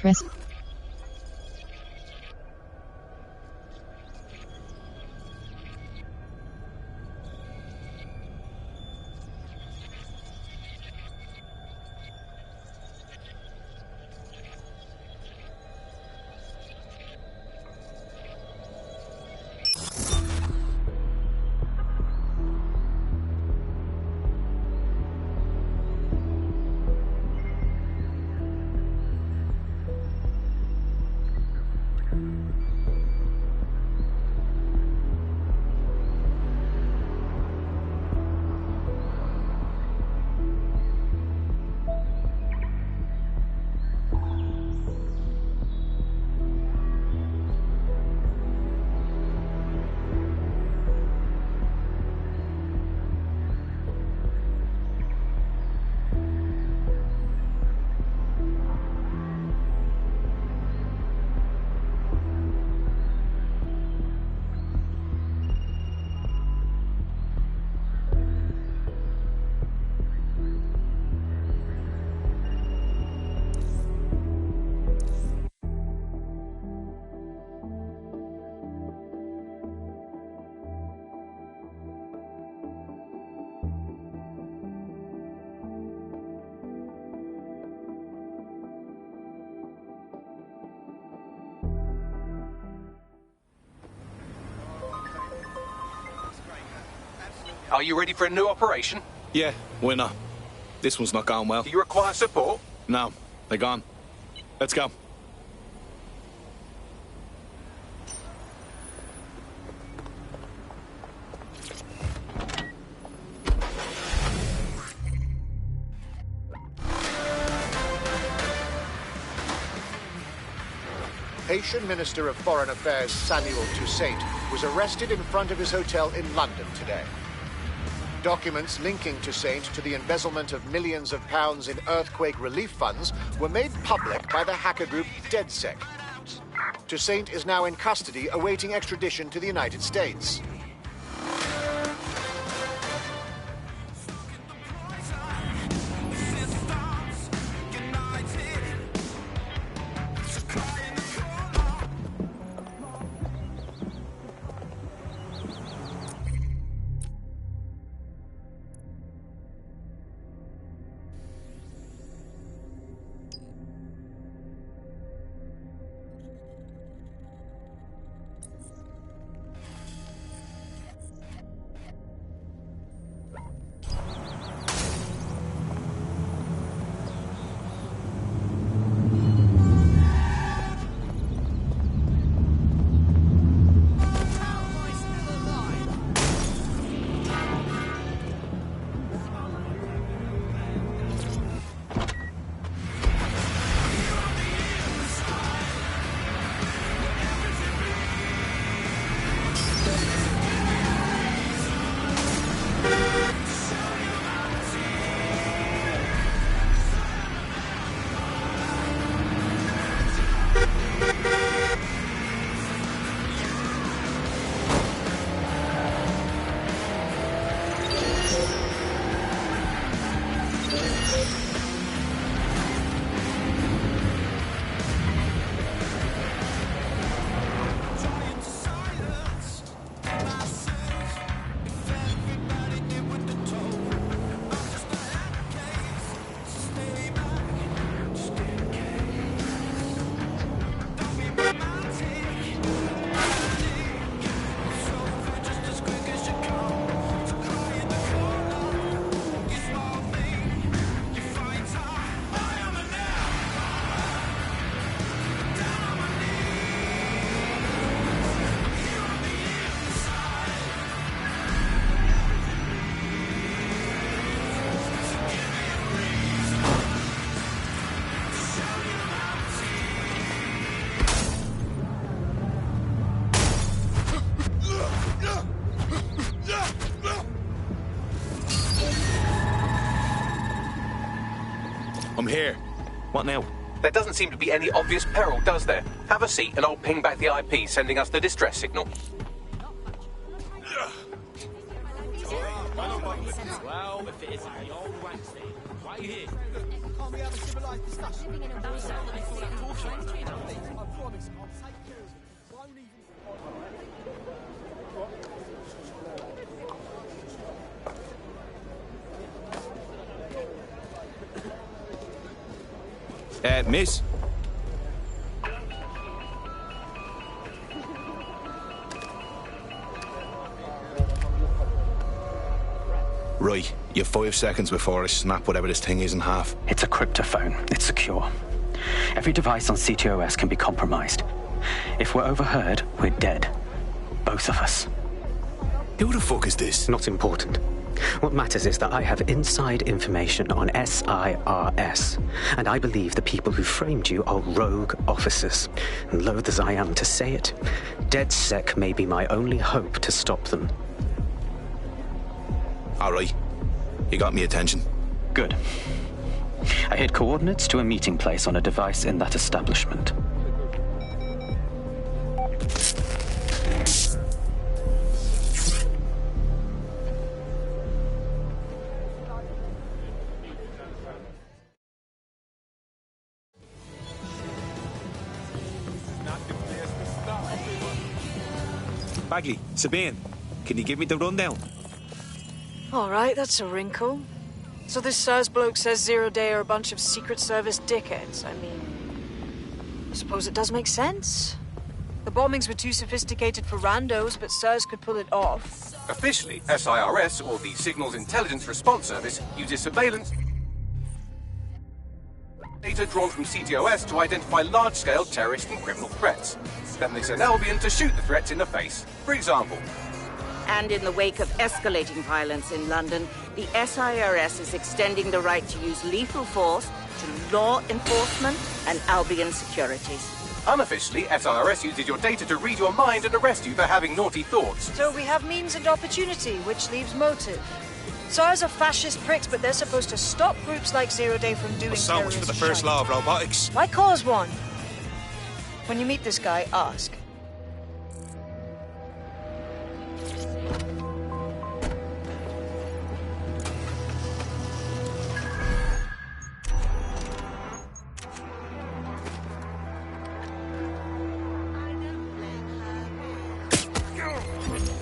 Press. Are you ready for a new operation? Yeah, winner. This one's not going well. Do you require support? No, they're gone. Let's go. Haitian Minister of Foreign Affairs Samuel Toussaint was arrested in front of his hotel in London today. Documents linking Toussaint to the embezzlement of millions of pounds in earthquake relief funds were made public by the hacker group DedSec. Toussaint is now in custody awaiting extradition to the United States. I'm here. What now? There doesn't seem to be any obvious peril, does there? Have a seat and I'll ping back the IP sending us the distress signal. Well, if it isn't the old Wednesday, right here. Can't we have a civilised discussion? Living in a That's world I promise, promise I'll take care of it. Won't even... Miss? Right, you've 5 seconds before I snap whatever this thing is in half. It's a cryptophone. It's secure. Every device on ctOS can be compromised. If we're overheard, we're dead. Both of us. Who the fuck is this? Not important. What matters is that I have inside information on SIRS, and I believe the people who framed you are rogue officers. And loath as I am to say it, DedSec may be my only hope to stop them. All right. You got me attention. Good. I hid coordinates to a meeting place on a device in that establishment. Bagley, Sabine, can you give me the rundown? All right, that's a wrinkle. So this SIRS bloke says Zero Day are a bunch of Secret Service dickheads. I mean, I suppose it does make sense. The bombings were too sophisticated for randos, but SIRS could pull it off. Officially, SIRS, or the Signals Intelligence Response Service, uses surveillance data drawn from ctOS to identify large-scale terrorist and criminal threats. Then they send Albion to shoot the threats in the face. For example, and in the wake of escalating violence in London, the SIRS is extending the right to use lethal force to law enforcement and Albion securities. unofficially, SIRS uses your data to read your mind and arrest you for having naughty thoughts. So we have means and opportunity, which leaves motive. SARS are fascist pricks, but they're supposed to stop groups like Zero Day from doing So much for the first law of robotics. Why cause one? When you meet this guy, ask.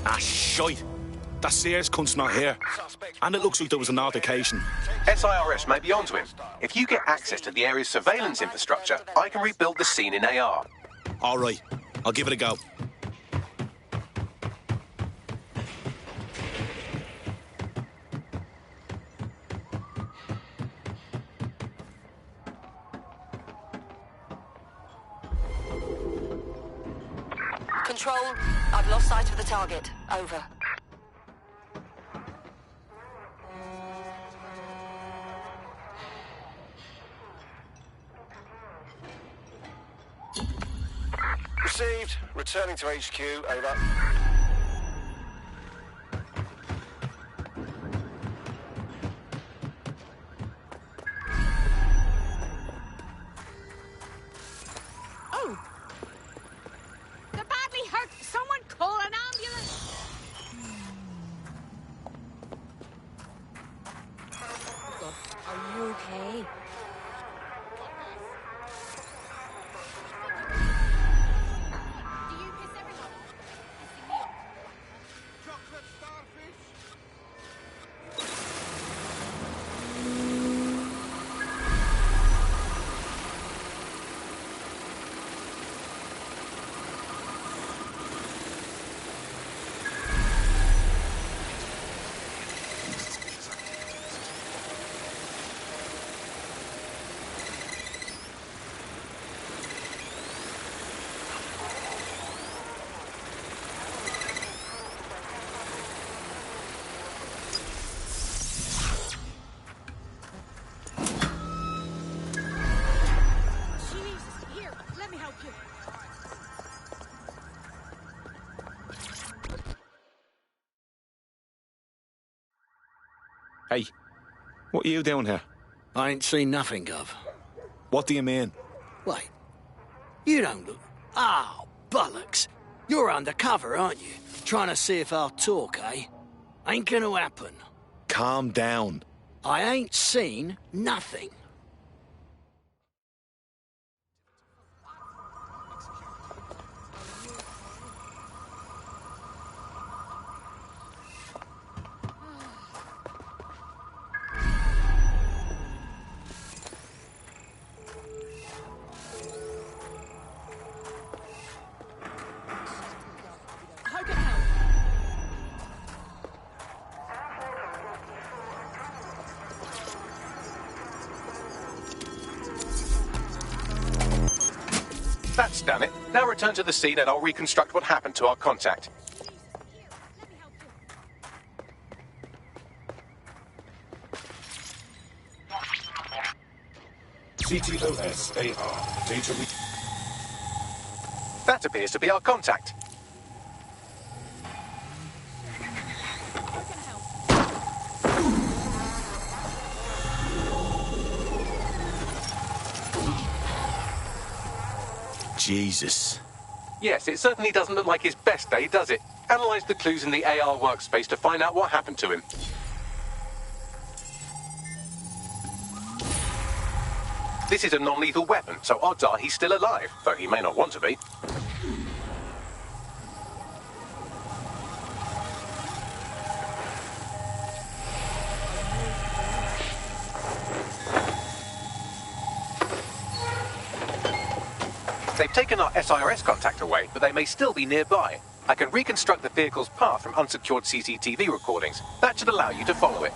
Ah, shite. That SIRS cunt's not here. And it looks like there was an altercation. SIRS may be onto him. If you get access to the area's surveillance infrastructure, I can rebuild the scene in AR. All right, I'll give it a go. Control, I've lost sight of the target. Over. Received. Returning to HQ. Over. Oh! They're badly hurt. Someone call an ambulance. Are you okay? Hey, what are you doing here? I ain't seen nothing, Gov. What do you mean? Wait, you don't look... Oh, bollocks. You're undercover, aren't you? Trying to see if I'll talk, eh? Ain't gonna happen. calm down. I ain't seen nothing. That's done it. Now return to the scene and I'll reconstruct what happened to our contact. ctOS AR. Data That appears to be our contact. Jesus. Yes, it certainly doesn't look like his best day, does it? Analyze the clues in the AR workspace to find out what happened to him. This is a non-lethal weapon, so odds are he's still alive, though he may not want to be. They've taken our SIRS contact away, but they may still be nearby. I can reconstruct the vehicle's path from unsecured CCTV recordings. That should allow you to follow it.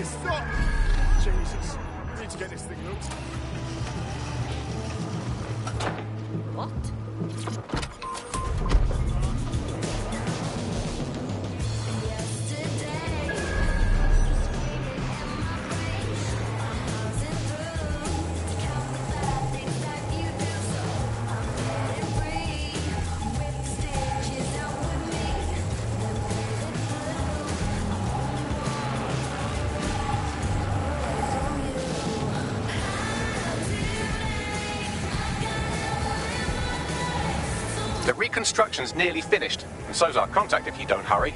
Stop! Jesus. I need to get this thing looked. What? The reconstruction's nearly finished, and so's our contact if you don't hurry.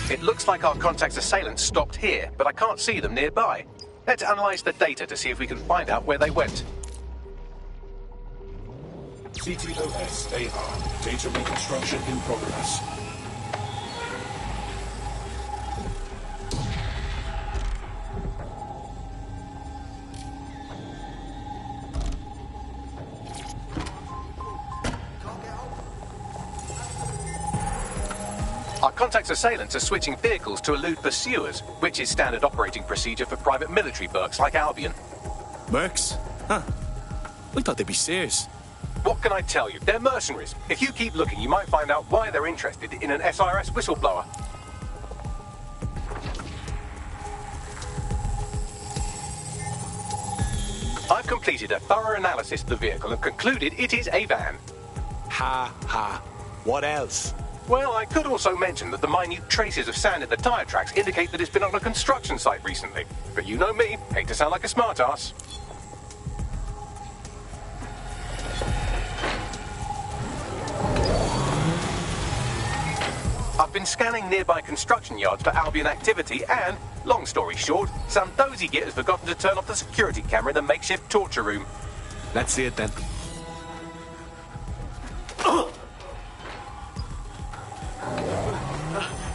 It looks like our contact's assailants stopped here, but I can't see them nearby. Let's analyze the data to see if we can find out where they went. ctOS AR. Data reconstruction in progress. Our contact's assailants are switching vehicles to elude pursuers, which is standard operating procedure for private military mercs like Albion. Mercs? Huh. I thought they'd be SIRS. What can I tell you? They're mercenaries. If you keep looking, you might find out why they're interested in an SIRS whistleblower. I've completed a thorough analysis of the vehicle and concluded it is a van. Ha ha. What else? Well, I could also mention that the minute traces of sand in the tyre tracks indicate that it's been on a construction site recently. But you know me, hate to sound like a smartass. I've been scanning nearby construction yards for Albion activity and, long story short, some dozy git has forgotten to turn off the security camera in the makeshift torture room. Let's see it then.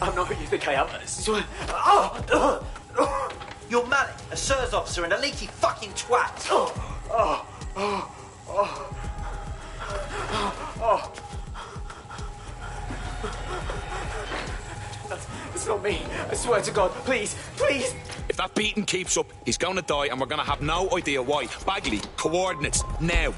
I'm not who you think I am. You're Malik, a SIRS officer and a leaky fucking twat. It's not me. I swear to God. Please, please. If that beating keeps up, he's going to die and we're going to have no idea why. Bagley, coordinates, now.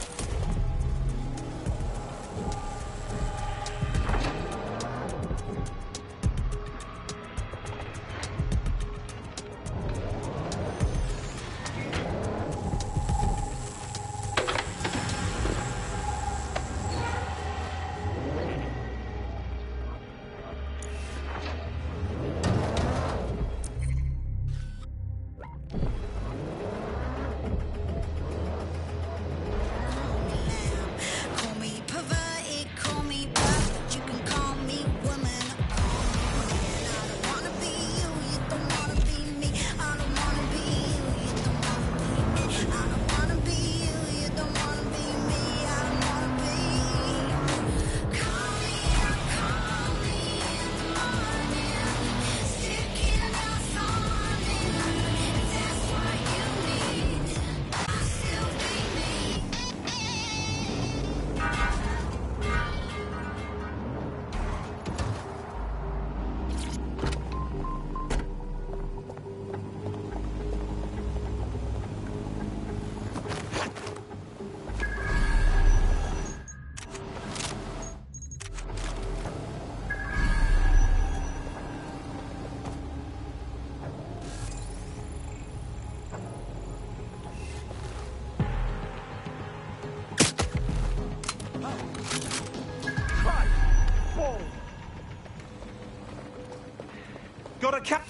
Got a cat.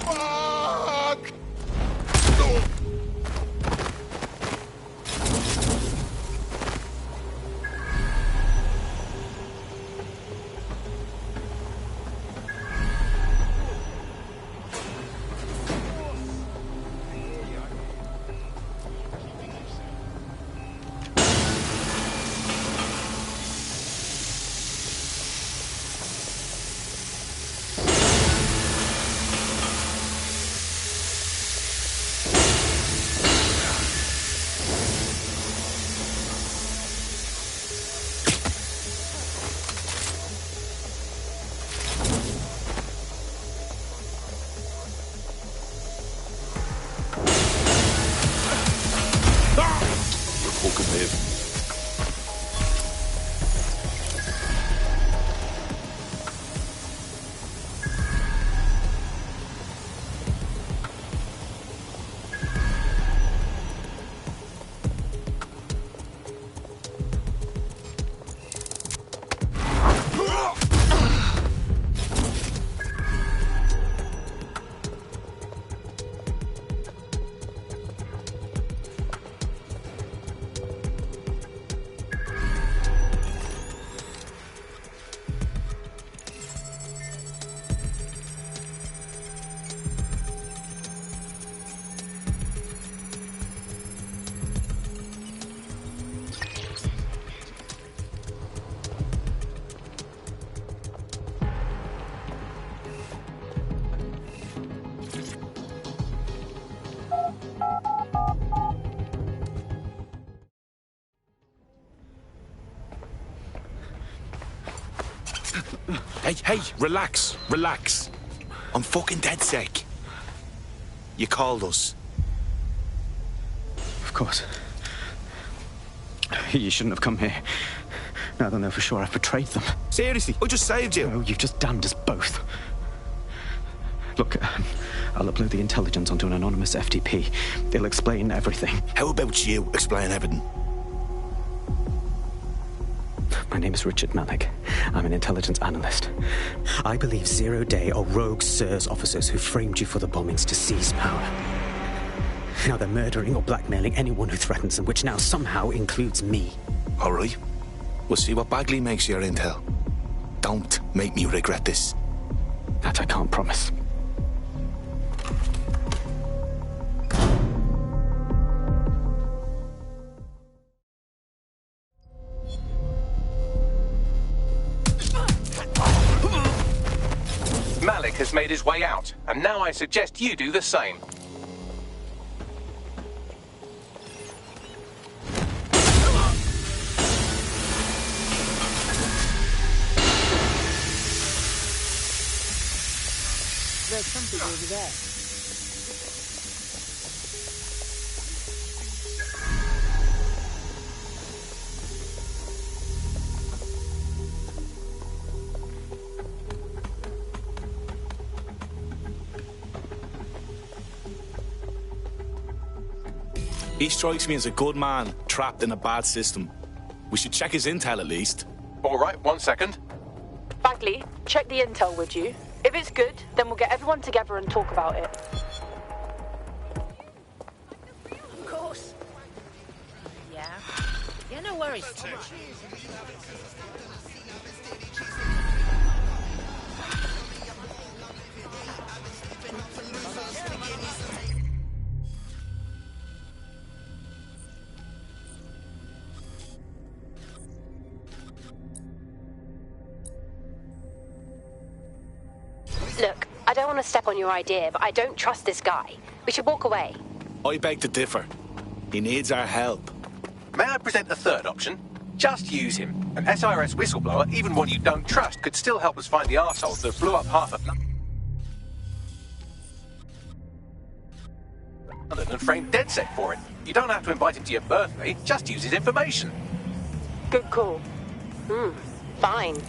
Fuck! Hey, relax, relax. I'm fucking DedSec. You called us. Of course. You shouldn't have come here. Now they'll know for sure I've betrayed them. Seriously, I just saved you. No, you've just damned us both. Look, I'll upload the intelligence onto an anonymous FTP. It'll explain everything. How about you explain everything? My name is Richard Malik. I'm an intelligence analyst. I believe 0 Day are rogue SIRS officers who framed you for the bombings to seize power. Now they're murdering or blackmailing anyone who threatens them, which now somehow includes me. All right. We'll see what Bagley makes your intel. Don't make me regret this. That I can't promise. Malik has made his way out, and now I suggest you do the same. is over there. He strikes me as a good man, trapped in a bad system. We should check his intel at least. All right, 1 second. Bagley, check the intel, would you? If it's good, then we'll get everyone together and talk about it. Of course. Yeah. Yeah, no worries. Look, I don't want to step on your idea, but I don't trust this guy. We should walk away. I beg to differ. He needs our help. May I present a third option? Just use him. An SIRS whistleblower, even one you don't trust, could still help us find the arseholes that blew up half of London and frame DedSec for it. You don't have to invite him to your birthday, just use his information. Good call. Fine.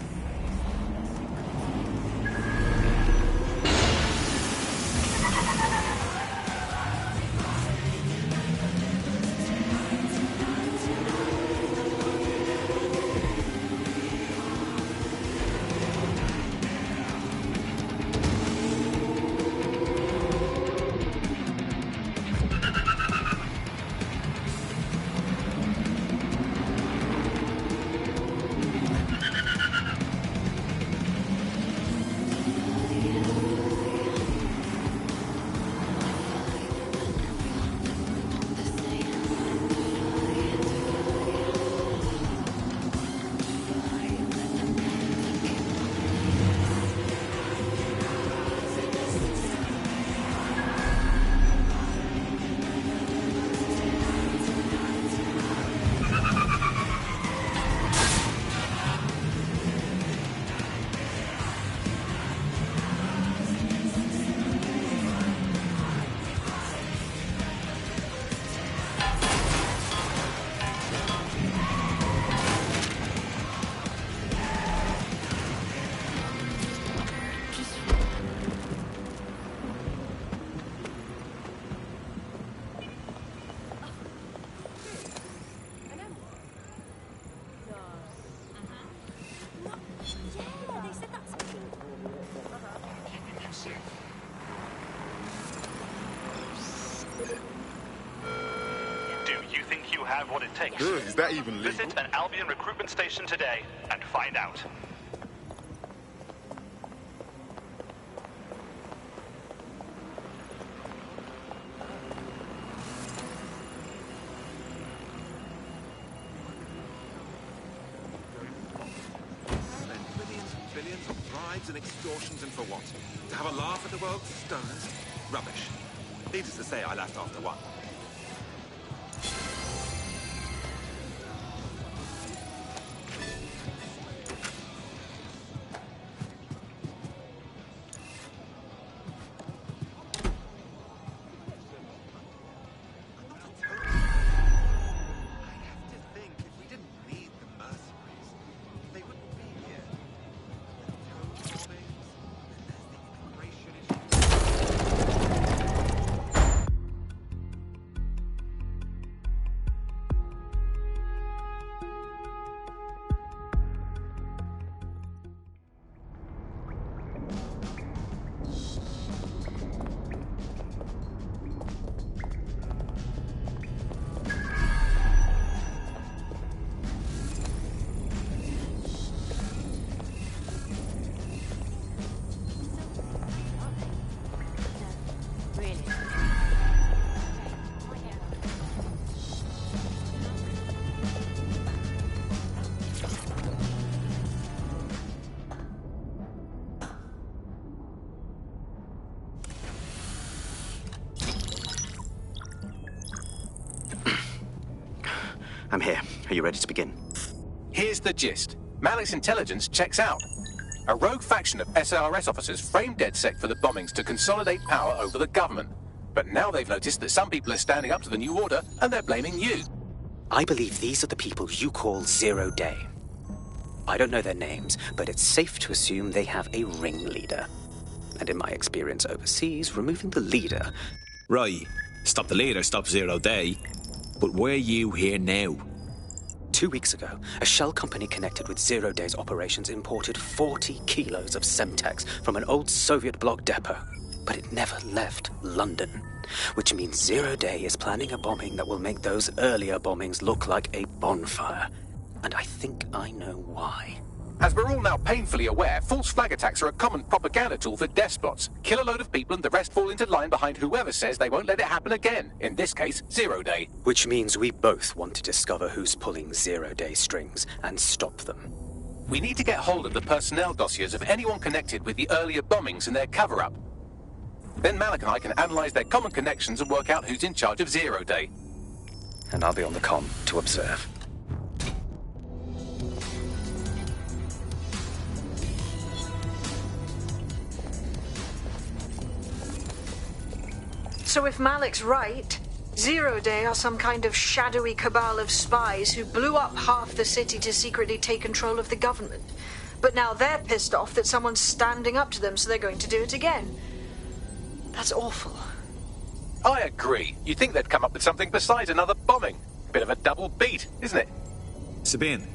Have what it takes. Is that even legal? Visit an Albion recruitment station today and find out. Spend millions and billions on bribes and extortions, and for what? To have a laugh at the world's stoners? Rubbish. Needless to say, I left after one. I'm here. Are you ready to begin? Here's the gist. Malik's intelligence checks out. A rogue faction of SIRS officers framed DedSec for the bombings to consolidate power over the government. But now they've noticed that some people are standing up to the new order, and they're blaming you. I believe these are the people you call Zero Day. I don't know their names, but it's safe to assume they have a ringleader. And in my experience overseas, removing the leader... Right. Stop the leader, stop Zero Day. But why are you here now? 2 weeks ago, a shell company connected with Zero Day's operations imported 40 kilos of Semtex from an old Soviet bloc depot. But it never left London, which means Zero Day is planning a bombing that will make those earlier bombings look like a bonfire. And I think I know why. As we're all now painfully aware, false flag attacks are a common propaganda tool for despots. Kill a load of people and the rest fall into line behind whoever says they won't let it happen again. In this case, Zero Day. Which means we both want to discover who's pulling Zero Day strings and stop them. We need to get hold of the personnel dossiers of anyone connected with the earlier bombings and their cover-up. Then Malik and I can analyze their common connections and work out who's in charge of Zero Day. And I'll be on the comm to observe. So if Malik's right, Zero Day are some kind of shadowy cabal of spies who blew up half the city to secretly take control of the government. But now they're pissed off that someone's standing up to them, so they're going to do it again. That's awful. I agree. You'd think they'd come up with something besides another bombing. Bit of a double beat, isn't it? Sabine,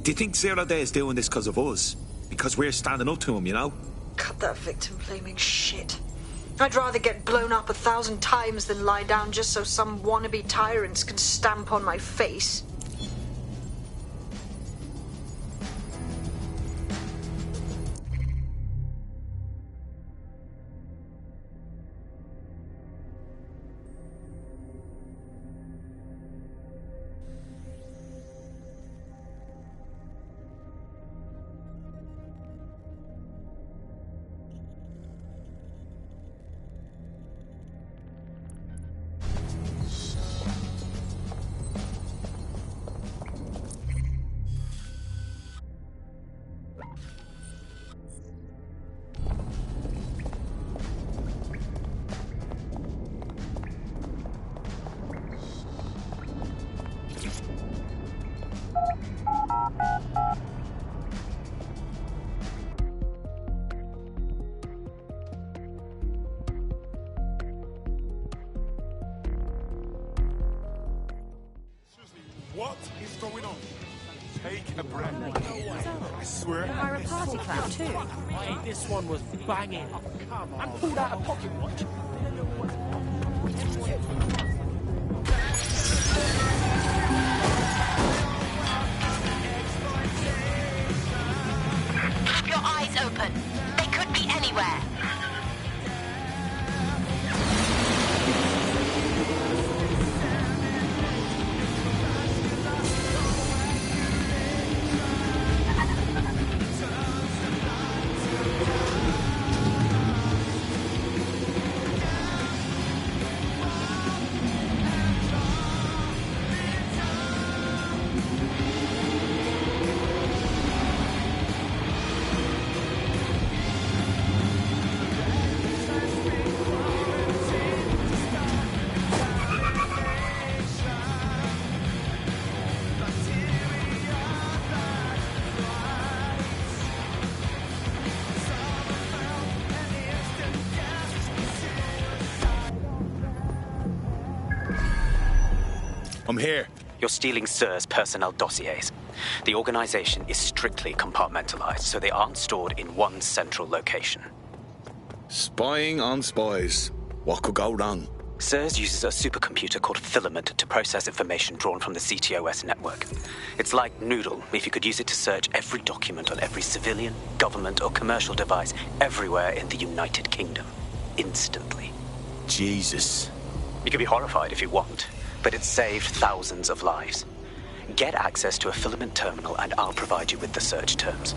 do you think Zero Day is doing this because of us? Because we're standing up to him, you know? Cut that victim-blaming shit. I'd rather get blown up 1,000 times than lie down just so some wannabe tyrants can stamp on my face. What is going on? Take a breath. I swear. Fire a party clown too. Hey, this one was banging. Come on. And pulled out a pocket watch. Keep your eyes open. They could be anywhere. I'm here. You're stealing SIRS personnel dossiers. The organization is strictly compartmentalized, so they aren't stored in one central location. Spying on spies. What could go wrong? SIRS uses a supercomputer called Filament to process information drawn from the ctOS network. It's like Noodle, if you could use it to search every document on every civilian, government, or commercial device everywhere in the United Kingdom. Instantly. Jesus. You can be horrified if you want, but it's saved thousands of lives. Get access to a Filament terminal and I'll provide you with the search terms.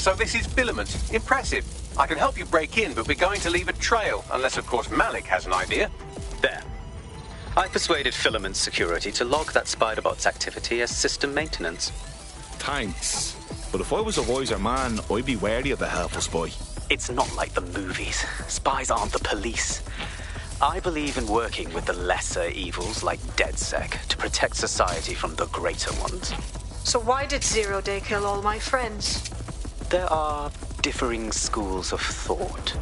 so this is filament. Impressive. I can help you break in, but we're going to leave a trail, unless, of course, Malik has an idea. There. I persuaded Filament Security to log that Spiderbot's activity as system maintenance. Thanks. But if I was a wiser man, I'd be wary of a helpful spy. It's not like the movies. Spies aren't the police. I believe in working with the lesser evils like DedSec to protect society from the greater ones. So why did 0 Day kill all my friends? There are differing schools of thought.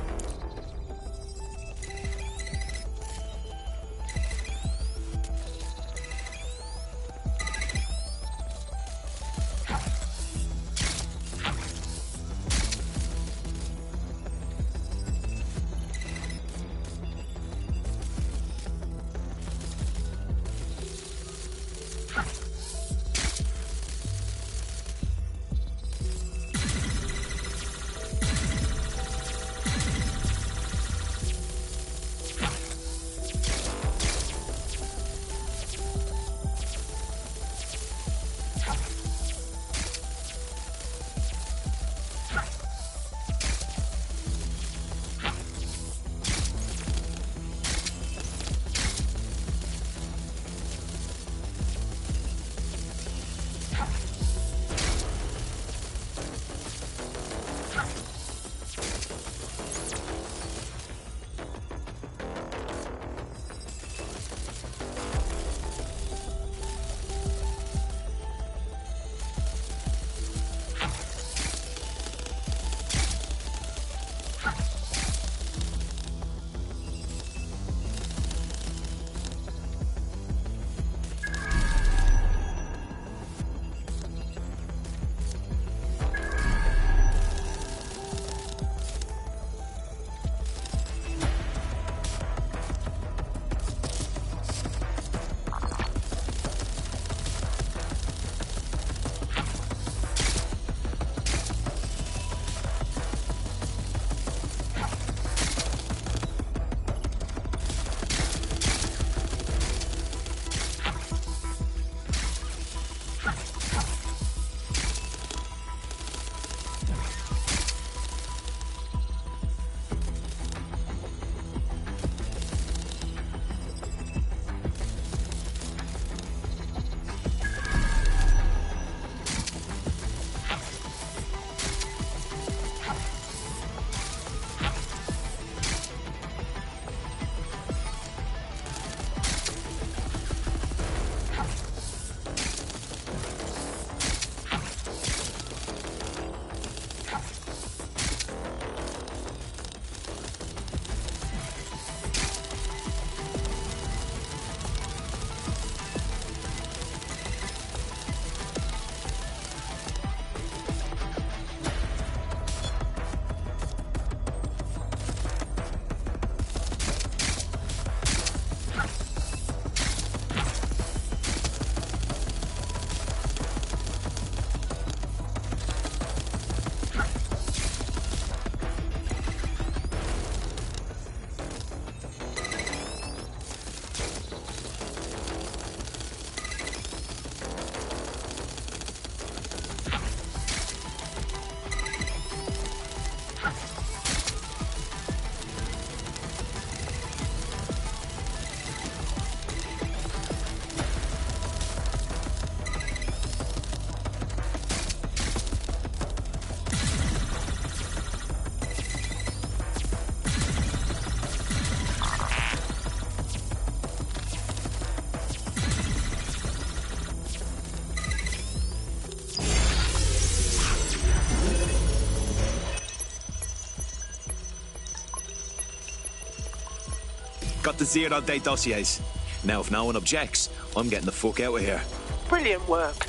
Got the 0 Day dossiers. Now, if no one objects, I'm getting the fuck out of here. Brilliant work.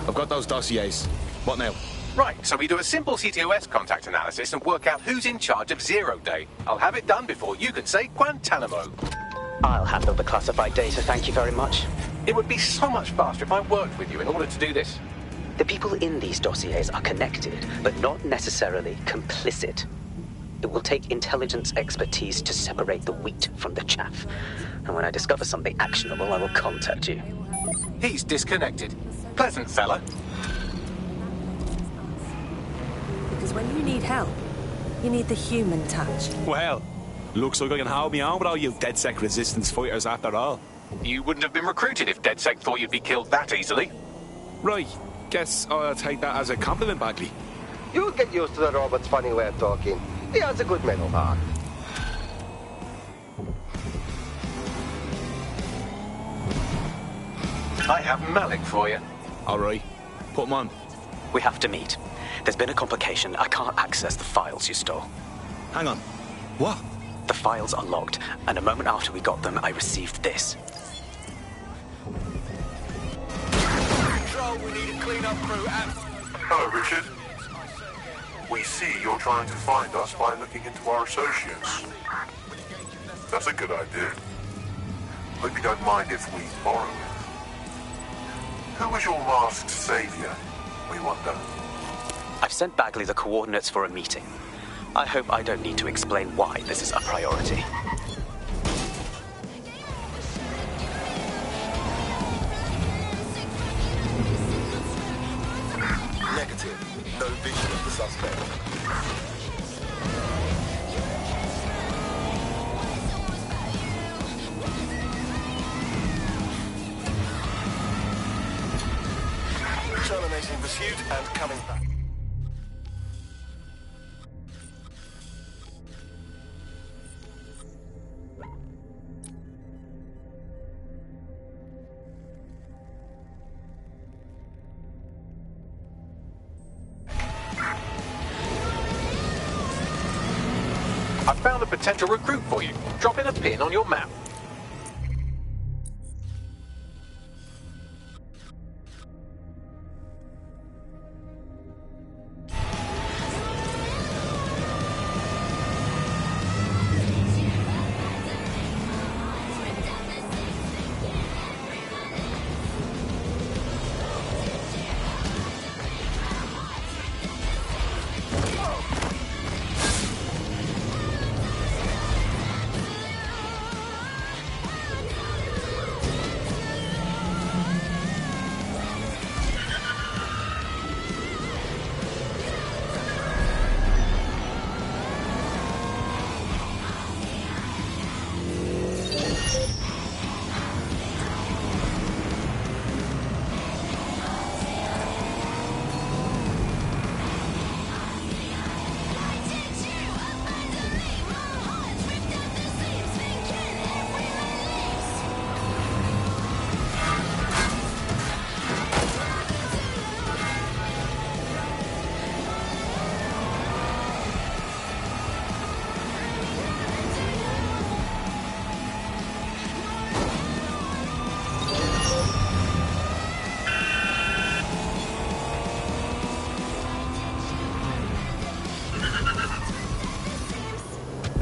I've got those dossiers. What now? Right, so we do a simple ctOS contact analysis and work out who's in charge of 0 Day. I'll have it done before you can say Guantanamo. I'll handle the classified data, thank you very much. It would be so much faster if I worked with you in order to do this. The people in these dossiers are connected, but not necessarily complicit. It will take intelligence expertise to separate the wheat from the chaff. And when I discover something actionable, I will contact you. He's disconnected. Pleasant fella. Because when you need help, you need the human touch. Well, looks like I can hold me on with all you DedSec resistance fighters after all. You wouldn't have been recruited if DedSec thought you'd be killed that easily. Right. Guess I'll take that as a compliment, Bagley. You'll get used to the robot's funny way of talking. He has a good mental heart. I have Malik for you. All right. Put him on. We have to meet. There's been a complication. I can't access the files you stole. Hang on. What? The files are logged, and a moment after we got them, I received this. Control, we need a clean-up crew and... Hello, Richard. We see you're trying to find us by looking into our associates. That's a good idea. Hope you don't mind if we borrow it. Who was your masked savior, we wonder? I've sent Bagley the coordinates for a meeting. I hope I don't need to explain why this is a priority. Negative. No vision of the suspect. Terminating pursuit and coming back. I found a potential recruit for you. Drop in a pin on your map.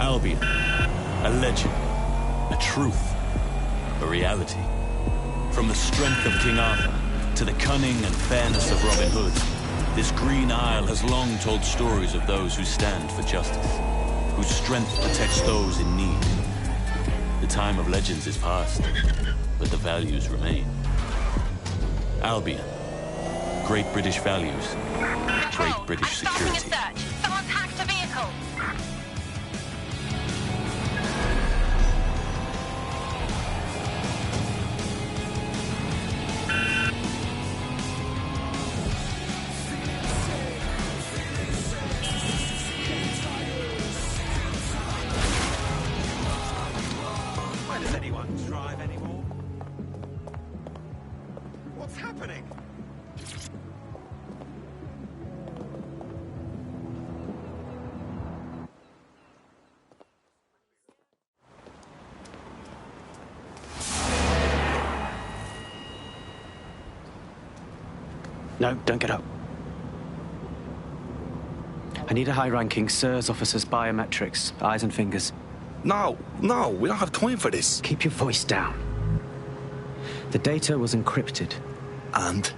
Albion, a legend, a truth, a reality. From the strength of King Arthur to the cunning and fairness of Robin Hood, this Green Isle has long told stories of those who stand for justice, whose strength protects those in need. The time of legends is past, but the values remain. Albion, great British values, great British security. Someone's hacked a vehicle. Why does anyone drive anymore? What's happening? No, don't get up. I need a high-ranking SIRS officer's biometrics, eyes and fingers. No, we don't have time for this. Keep your voice down. The data was encrypted. And?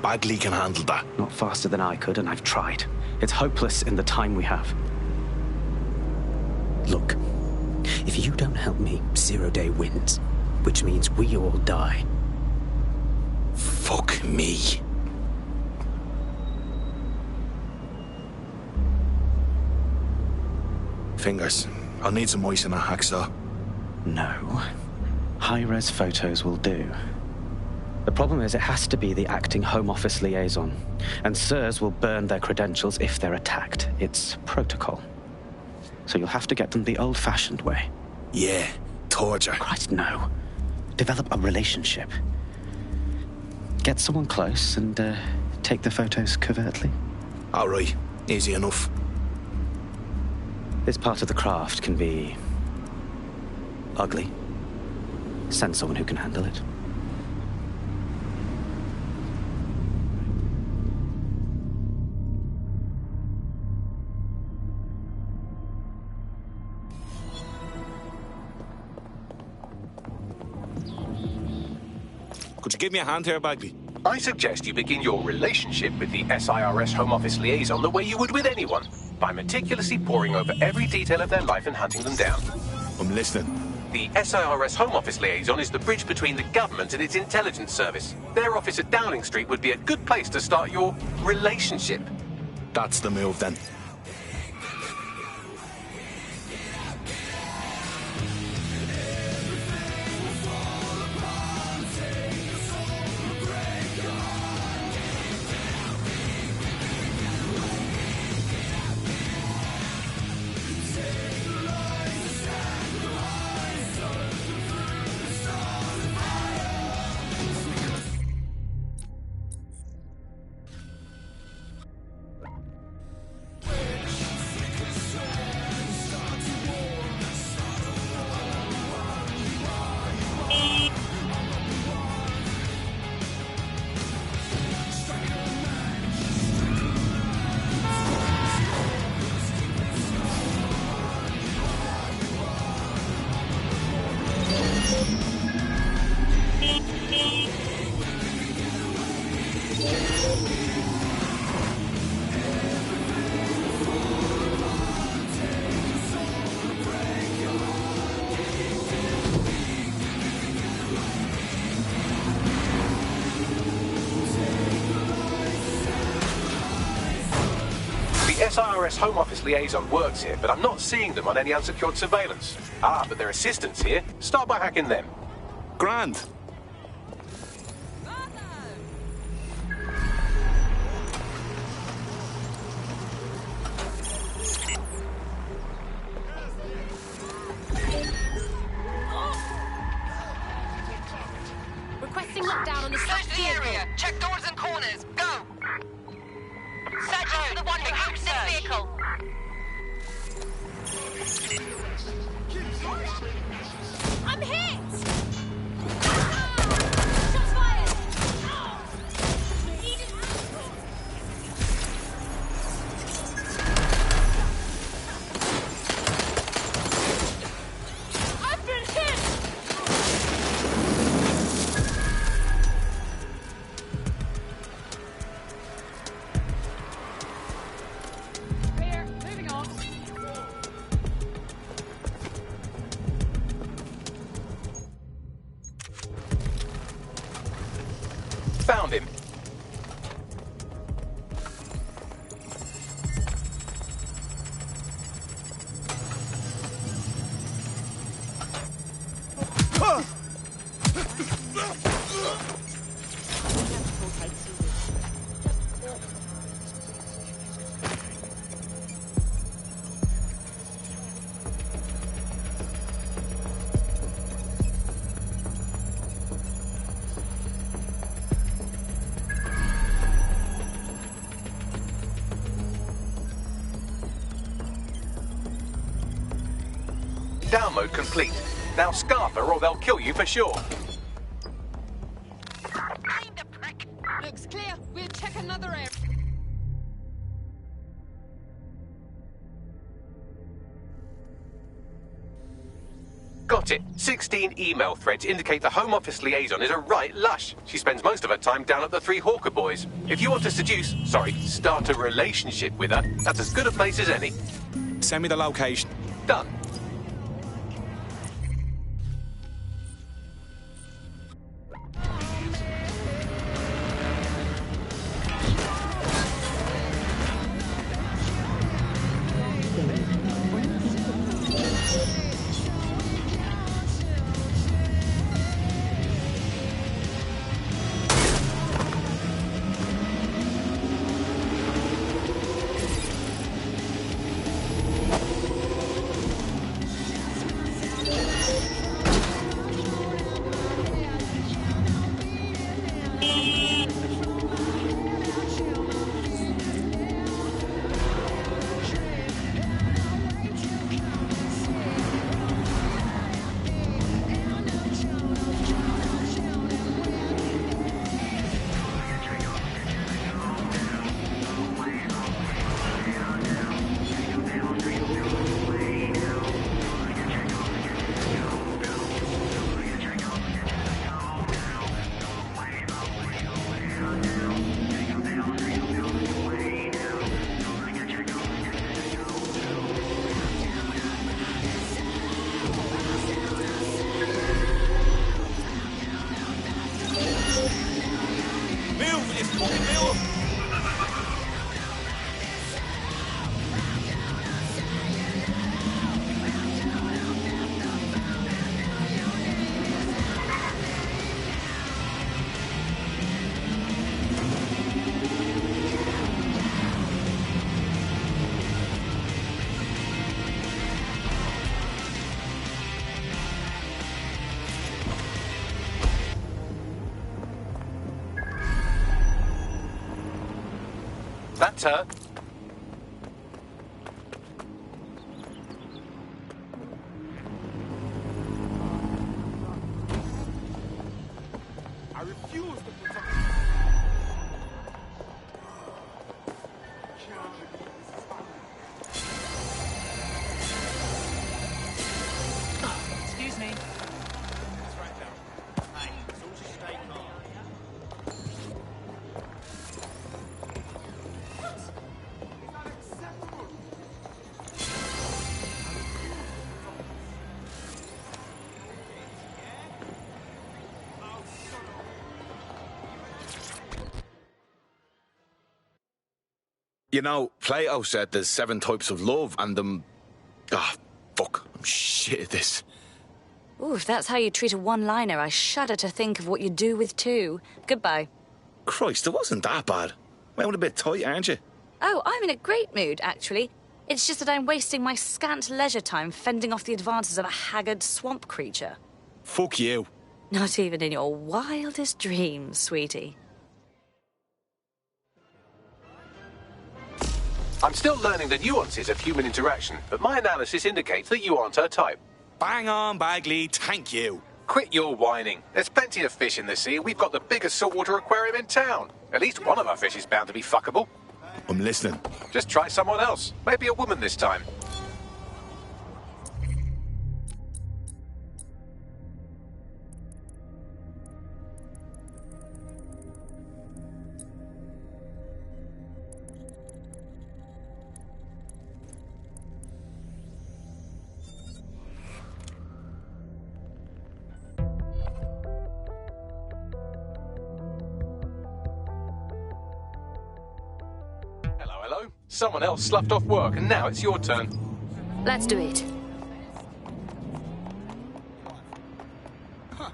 Bagley can handle that. Not faster than I could, and I've tried. It's hopeless in the time we have. Look, if you don't help me, 0 Day wins. Which means we all die. Fuck me. Fingers. I'll need some ice and a hacksaw. No. High-res photos will do. The problem is it has to be the acting Home Office liaison. And SIRS will burn their credentials if they're attacked. It's protocol. So you'll have to get them the old-fashioned way. Yeah, torture. Christ, no. Develop a relationship. Get someone close and take the photos covertly. All right, easy enough. This part of the craft can be ugly. Send someone who can handle it. Could you give me a hand here, Bagley? I suggest you begin your relationship with the SIRS Home Office liaison the way you would with anyone, by meticulously poring over every detail of their life and hunting them down. I'm listening. The SIRS Home Office liaison is the bridge between the government and its intelligence service. Their office at Downing Street would be a good place to start your relationship. That's the move, then. SIRS Home Office liaison works here, but I'm not seeing them on any unsecured surveillance. Ah, but their assistants here. Start by hacking them. Grand. Requesting lockdown on the Search the area. Check doors and corners. Go. Search for the one who owns this vehicle. I'm hit! Shots fired! I've been hit! Clear. Moving on. Found him. Download complete. Now scarf her or they'll kill you for sure. Looks clear. We'll check another area. Got it. 16 email threads indicate the Home Office liaison is a right lush. She spends most of her time down at the Three Hawker Boys. If you want to start a relationship with her, that's as good a place as any. Send me the location. Done. That's her. I refuse to protect. Excuse me. It's right now. Hey, it's all just stay calm. You know, Plato said there's 7 types of love, and fuck, I'm shit at this. Ooh, if that's how you treat a one-liner, I shudder to think of what you do with 2. Goodbye. Christ, it wasn't that bad. Went a bit tight, aren't you? Oh, I'm in a great mood, actually. It's just that I'm wasting my scant leisure time fending off the advances of a haggard swamp creature. Fuck you. Not even in your wildest dreams, sweetie. I'm still learning the nuances of human interaction, but my analysis indicates that you aren't her type. Bang on, Bagley, thank you. Quit your whining. There's plenty of fish in the sea, and we've got the biggest saltwater aquarium in town. At least one of our fish is bound to be fuckable. I'm listening. Just try someone else. Maybe a woman this time. Hello. Someone else sloughed off work, and now it's your turn. Let's do it. Huh.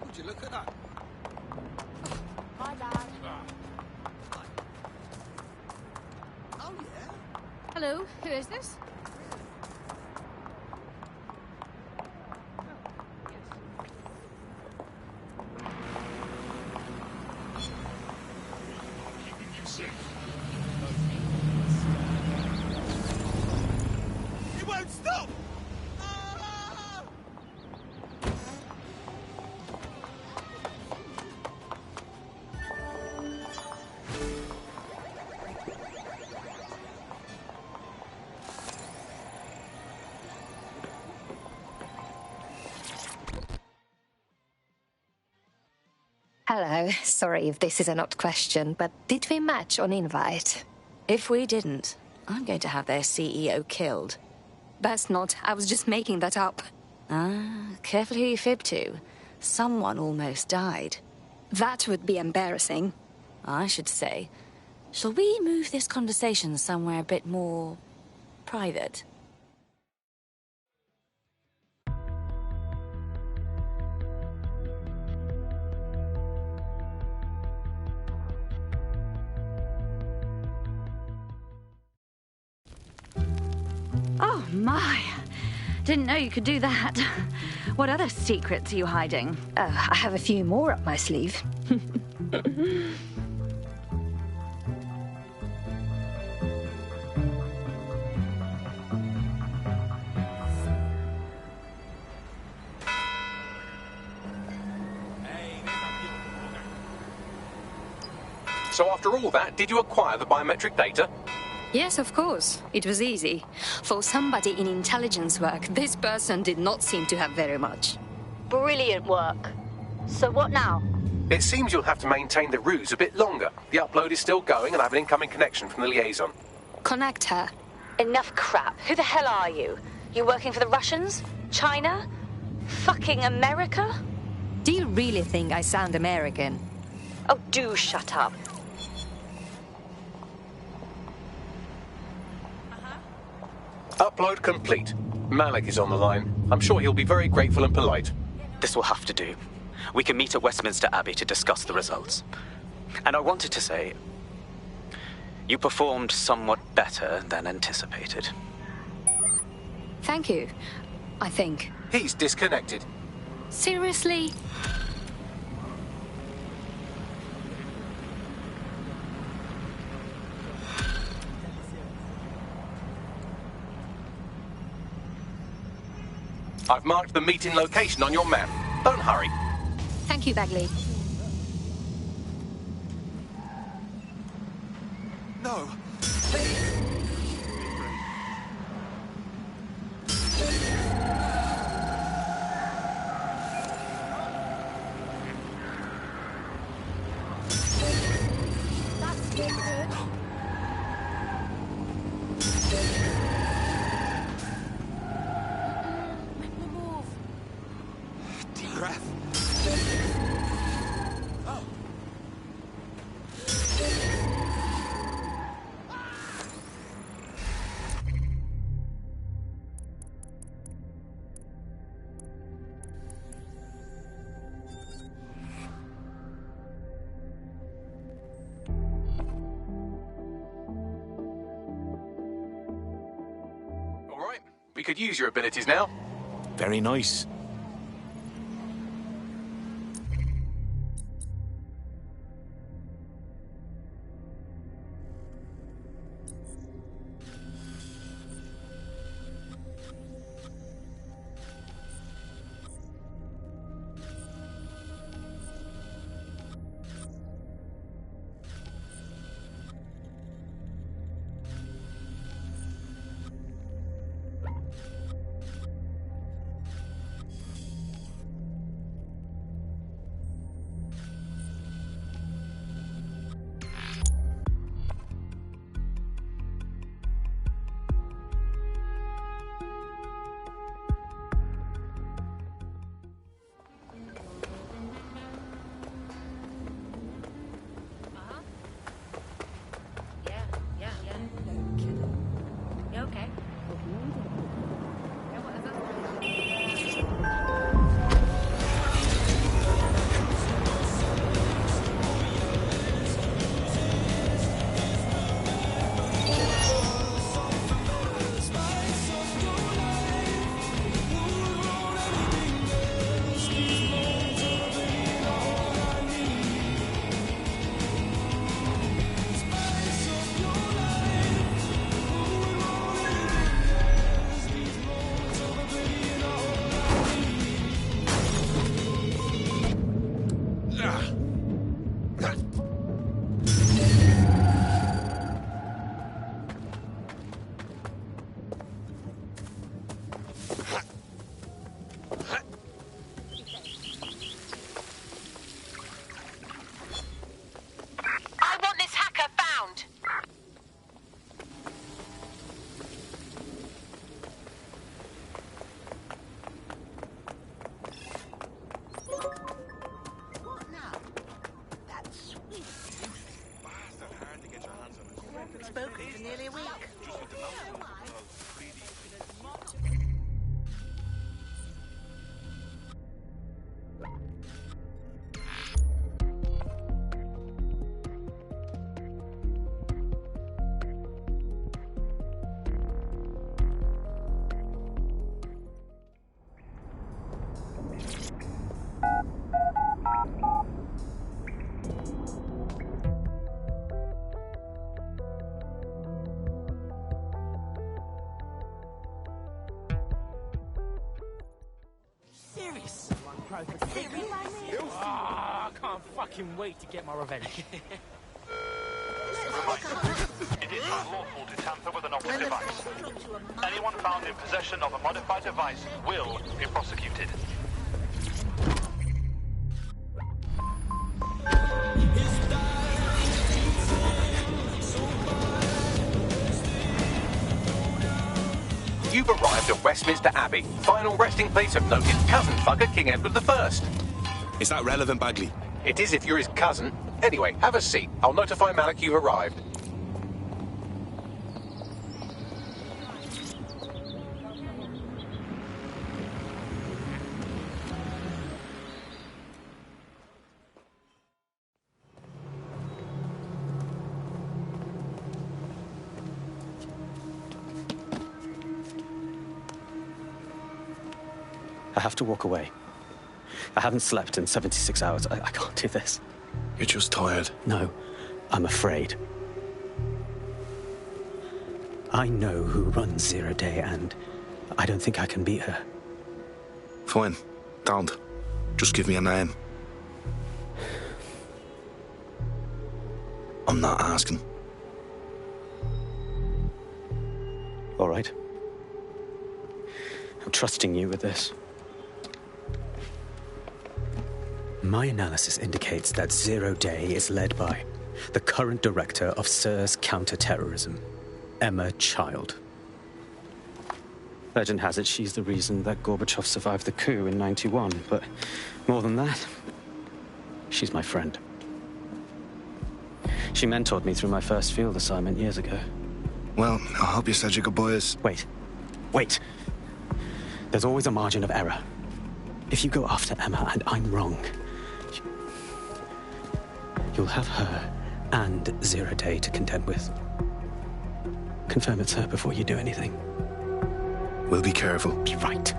Would you look at that? Hi, Dad. Oh, yeah? Hello, who is this? You won't stop! Hello. Sorry if this is an odd question, but did we match on invite? If we didn't, I'm going to have their CEO killed. Best not. I was just making that up. Ah, careful who you fib to. Someone almost died. That would be embarrassing. I should say. Shall we move this conversation somewhere a bit more private? Oh, my. Didn't know you could do that. What other secrets are you hiding? I have a few more up my sleeve. So after all that, did you acquire the biometric data? Yes, of course. It was easy. For somebody in intelligence work, this person did not seem to have very much. Brilliant work. So what now? It seems you'll have to maintain the ruse a bit longer. The upload is still going and I have an incoming connection from the liaison. Connect her. Enough crap. Who the hell are you? You working for the Russians? China? Fucking America? Do you really think I sound American? Oh, do shut up. Upload complete. Malik is on the line. I'm sure he'll be very grateful and polite. This will have to do. We can meet at Westminster Abbey to discuss the results. And I wanted to say, you performed somewhat better than anticipated. Thank you, I think. He's disconnected. Seriously? I've marked the meeting location on your map. Don't hurry. Thank you, Bagley. No. We could use your abilities now. Very nice. I can't fucking wait to get my revenge. It is unlawful to tamper with an office device. Anyone found in possession of a modified device will be prosecuted. You've arrived at Westminster Abbey, final resting place of noted cousin fucker King Edward I. Is that relevant, Bagley? It is if you're his cousin. Anyway, have a seat. I'll notify Malik you've arrived. I have to walk away. I haven't slept in 76 hours. I can't do this. You're just tired. No, I'm afraid. I know who runs Zero Day, and I don't think I can beat her. Fine. Don't. Just give me a name. I'm not asking. All right. I'm trusting you with this. My analysis indicates that Zero Day is led by the current director of SIRS counter-terrorism, Emma Child. Legend has it she's the reason that Gorbachev survived the coup in '91, but more than that, she's my friend. She mentored me through my first field assignment years ago. Well, I hope you said your goodbyes. Wait. There's always a margin of error. If you go after Emma and I'm wrong, you'll have her and Zero Day to contend with. Confirm it's her before you do anything. We'll be careful. Be right.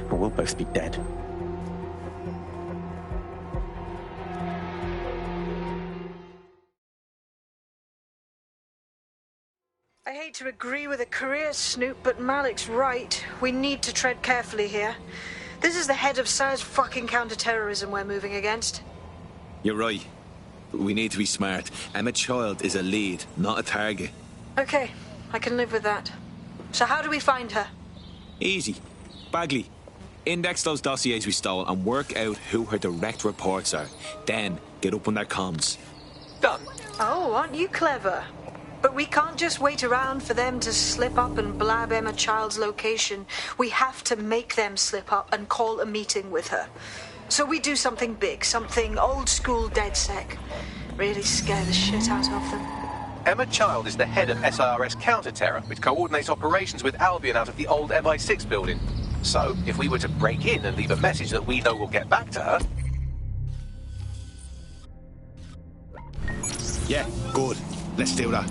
Or we'll both be dead. I hate to agree with a career snoop, but Malik's right. We need to tread carefully here. This is the head of SIRS fucking counter-terrorism we're moving against. You're right. But we need to be smart. Emma Child is a lead, not a target. Okay, I can live with that. So how do we find her? Easy. Bagley, index those dossiers we stole and work out who her direct reports are. Then get up on their comms. Done. Oh, aren't you clever? But we can't just wait around for them to slip up and blab Emma Child's location. We have to make them slip up and call a meeting with her. So we do something big, something old-school DedSec. Really scare the shit out of them. Emma Child is the head of SIRS counter-terror, which coordinates operations with Albion out of the old MI6 building. So, if we were to break in and leave a message that we know will get back to her... Yeah, good. Let's do that.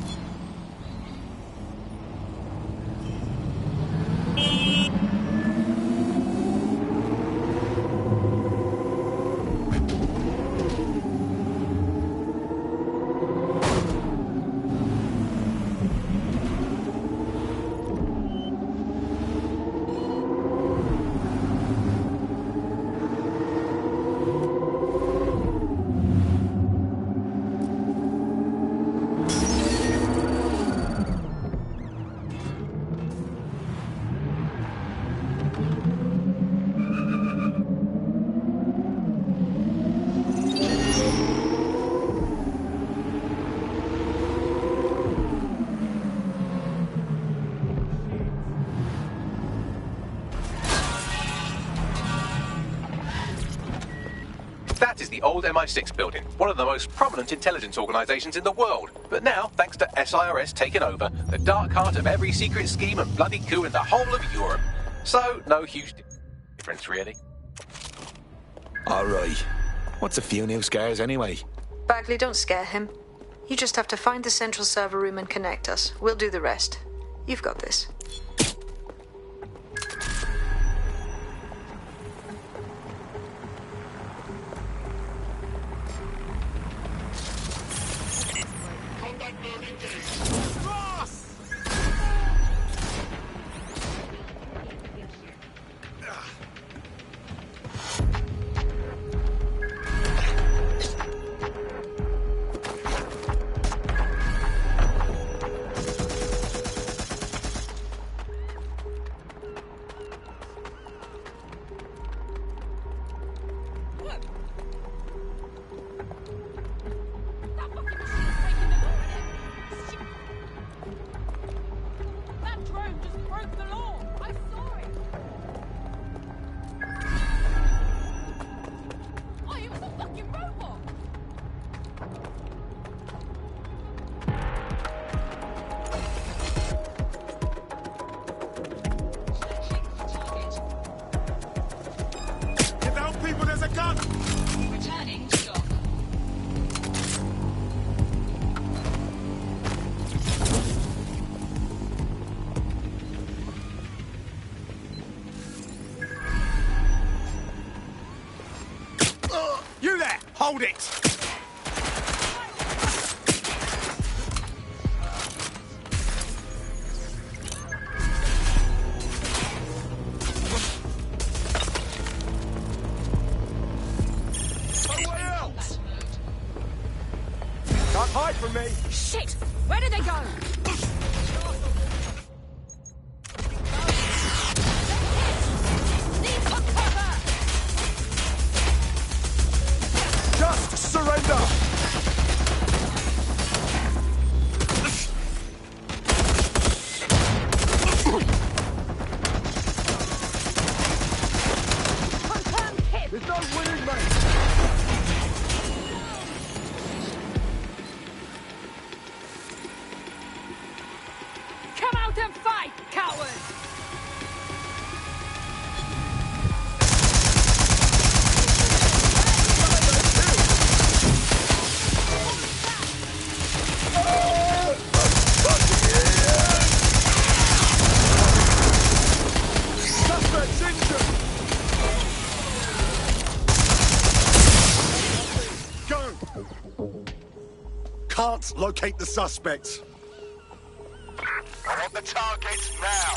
That is the old MI6 building, one of the most prominent intelligence organisations in the world. But now, thanks to SIRS taking over, the dark heart of every secret scheme and bloody coup in the whole of Europe. So, no huge difference, really. All right. What's a few new scares, anyway? Bagley, don't scare him. You just have to find the central server room and connect us. We'll do the rest. You've got this. Returning to dock. You there! Hold it! Can't hide from me! Shit! Where did they go? Need for cover! Just surrender! There's no winning, mate! Come out and fight, cowards! Suspect's injured! Go! Can't locate the suspects. I want the targets now.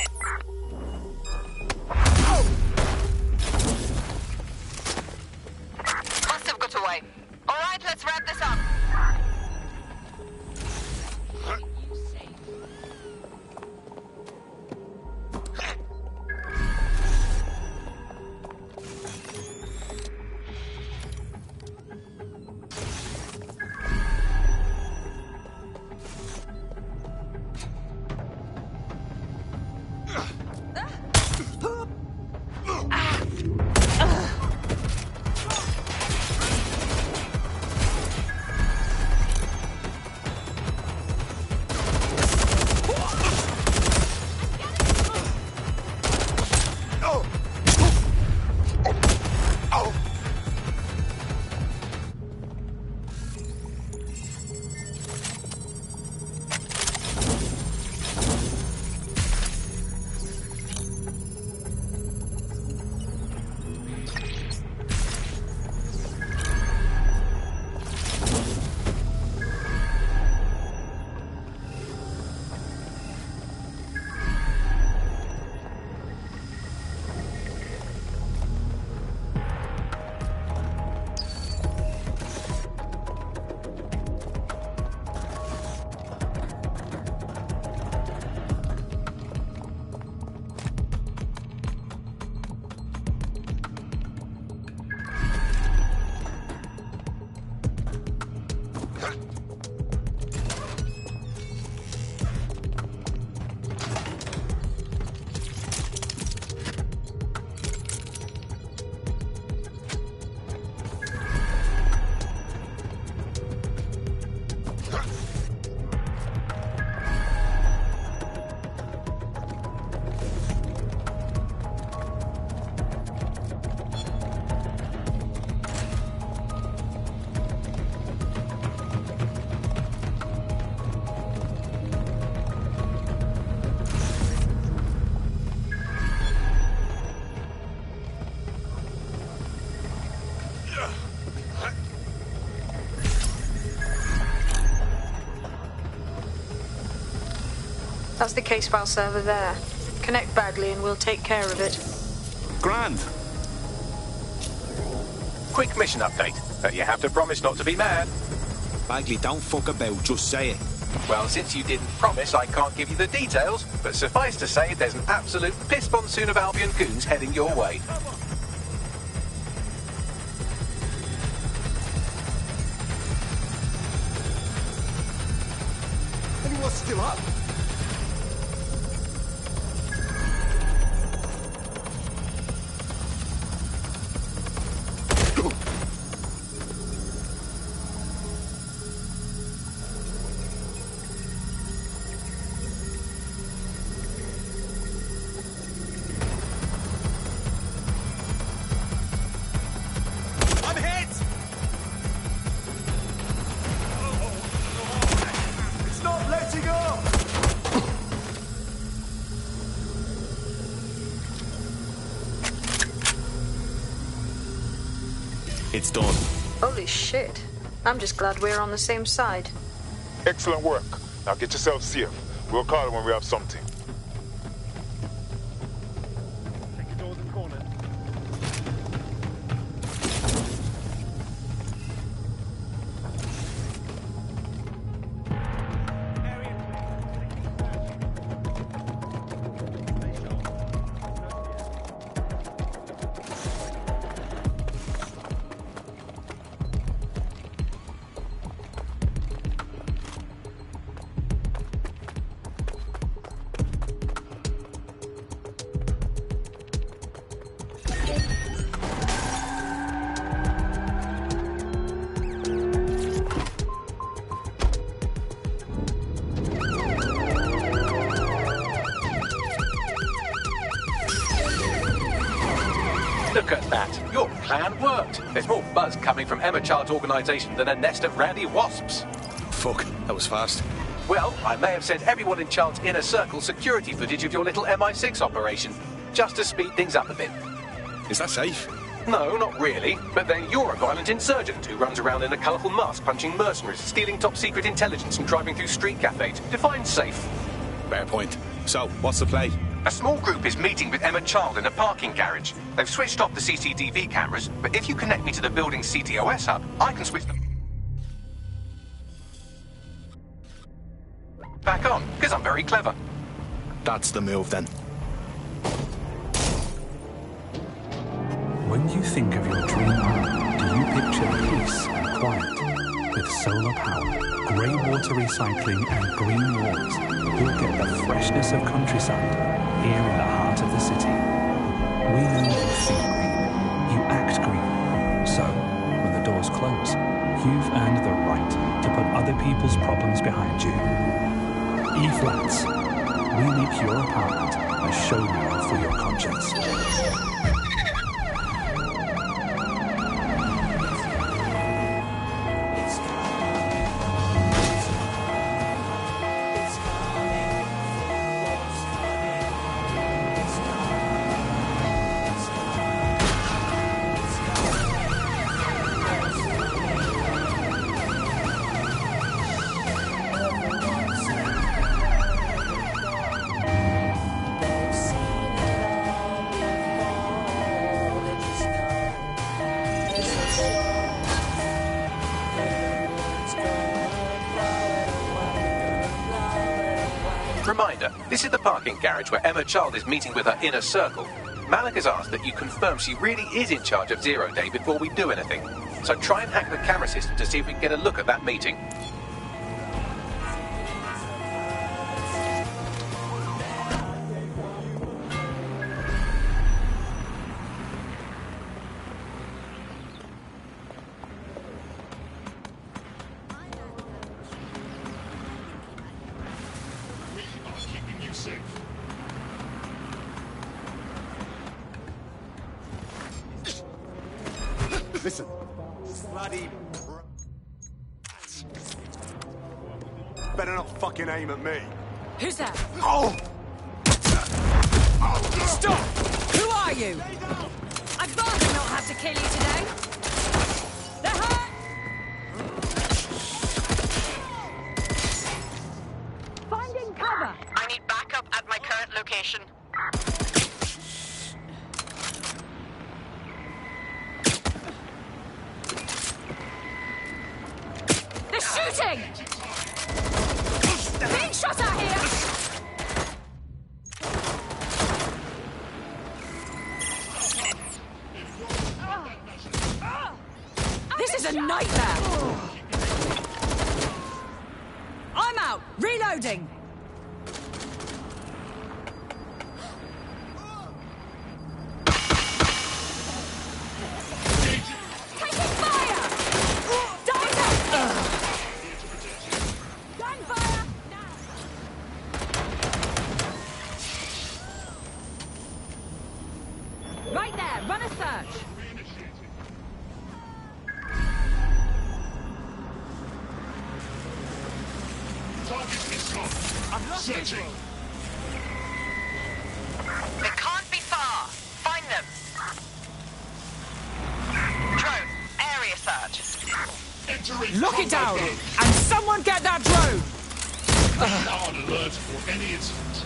Must have got away. All right, let's wrap this up. That's the case file server there. Connect Bagley and we'll take care of it. Grand. Quick mission update. But you have to promise not to be mad. Bagley, don't fuck about, just say it. Well, since you didn't promise, I can't give you the details, but suffice to say there's an absolute piss monsoon of Albion goons heading your way. Anyone's still up? It's done. Holy shit. I'm just glad we're on the same side. Excellent work. Now get yourself safe. We'll call it when we have something. Look at that. Your plan worked. There's more buzz coming from Emma Child's organisation than a nest of rowdy wasps. Fuck, that was fast. Well, I may have sent everyone in Child's inner circle security footage of your little MI6 operation, just to speed things up a bit. Is that safe? No, not really. But then you're a violent insurgent who runs around in a colourful mask punching mercenaries, stealing top-secret intelligence and driving through street cafes. Define safe. Fair point. So, what's the play? A small group is meeting with Emma Child in a parking garage. They've switched off the CCTV cameras, but if you connect me to the building's ctOS hub, I can switch them back on, because I'm very clever. That's the move, then. When you think of your dream home, do you picture peace and quiet? With solar power, grey water recycling and green walls, you'll get the freshness of countryside here in the heart of the city. We know you think green, you act green. So, when the doors close, you've earned the right to put other people's problems behind you. E-Flats. We make your apartment a showroom for your conscience. Reminder, this is the parking garage where Emma Child is meeting with her inner circle. Malik has asked that you confirm she really is in charge of Zero Day before we do anything. So try and hack the camera system to see if we can get a look at that meeting. Listen. Bloody... Better not fucking aim at me. Who's that? Oh! Stop! Who are you? I'd rather not have to kill you today. They're hurt! Finding cover! I need backup at my current location. They're shooting! Being shot at here! This is a nightmare! I'm out! Reloading! Right there, run a search. I'm not searching. They can't be far. Find them. Drone, Lock it down! And someone get that drone! On alert for any incident.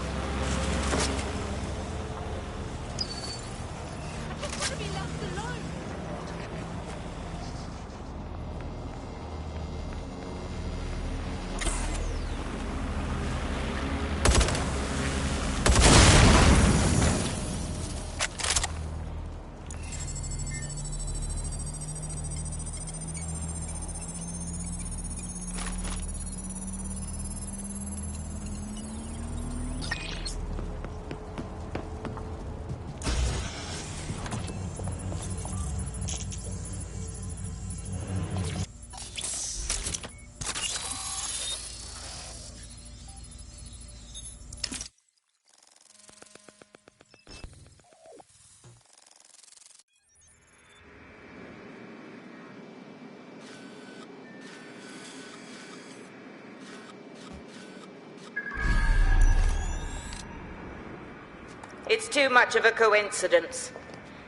It's too much of a coincidence.